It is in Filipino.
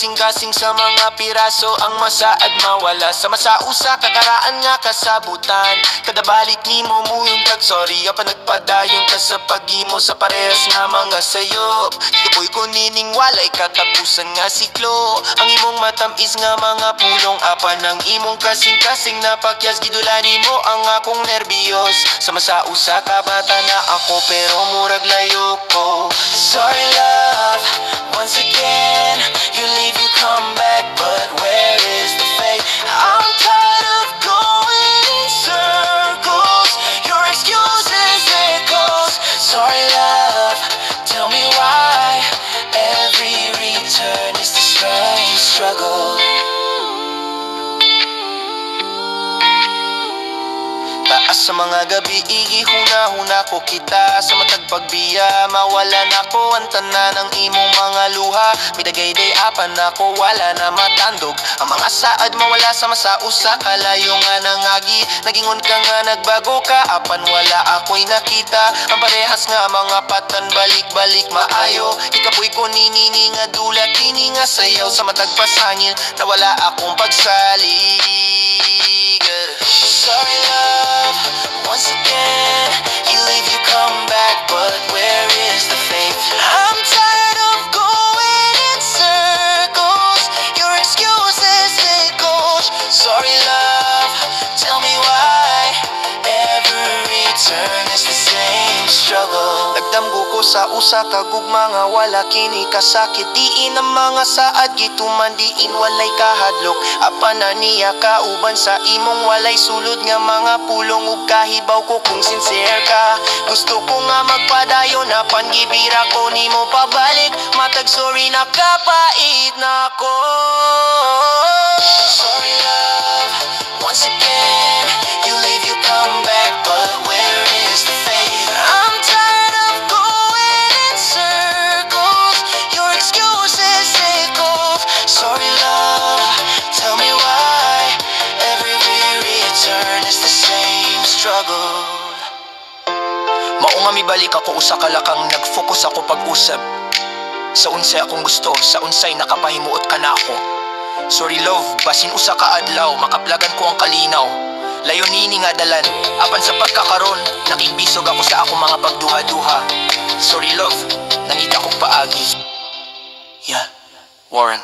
kasing-kasing sa mga piraso ang masaad mawala. Sa masausa kakaraan nga kasabutan, kada balik ni mo muyong tag sorry apa nagpadayon ka sa pag-imo sa parehas nga mga sayop. Ipoy ko nining walay katapusan nga siklo, ang imong matamis nga mga pulong apan ang imong kasing-kasing na pakyas gidulani mo ang akong nerbiyos. Sa masausa kabata na ako pero murag layo ko. Sorry love, once again you leave, you come back, but where is the faith? I'm tired of going in circles, your excuses echoes. Sorry love, tell me why every return is the same struggle. Taas sa mga gabi, igihuna-huna ko kita. Sa matag pagbiya, mawalan ako ang tanan ng imong mga luha. Midagay day apan ako, wala na matandog. Ang mga saad mawala sa masausa, kalayo nga nangagi. Nagingon ka nga nagbago ka, apan wala ako'y nakita. Ang parehas nga mga patan, balik-balik maayo. Ikapoy ko ninini nga dula, kini nga sayaw. Sa matag pasangil, na wala akong pagsalig. Sorry love, once again you leave, you come back, but where is the faith? I'm tired of going in circles, your excuses echoes. Sorry love, tell me why every turn is the same struggle. Nagdamgo ko sa usa ka gugma nga wala kini kasakit. Diin ang mga saad gituman, diin walay kahadlok. Apan na niya kauban sa imong walay sulod nga mga pulong ug kahibaw ko kung sincere ka. Gusto ko nga magpadayon apan gibira ko nimo pabalik. Matag sorry na kapait na ko. Sorry love, once again you leave, you come back, but where is the faith? I'm tired of going in circles, your excuses echo. Sorry love, tell me why every return is the same struggle. Mao nga mibalik ako usa ka lakang nag-focus ako pag-usab sa unsay akong gusto, sa unsay nakapahimuot ka na ako. Sorry love, basin usa ka adlaw makaplagan ko ang kalinaw. Layo nini nga dalan, apan sa pagkakaron nakigbisog ako sa akong mga pagduha-duha. Sorry love, nangita kong paagi. Yeah, Warren.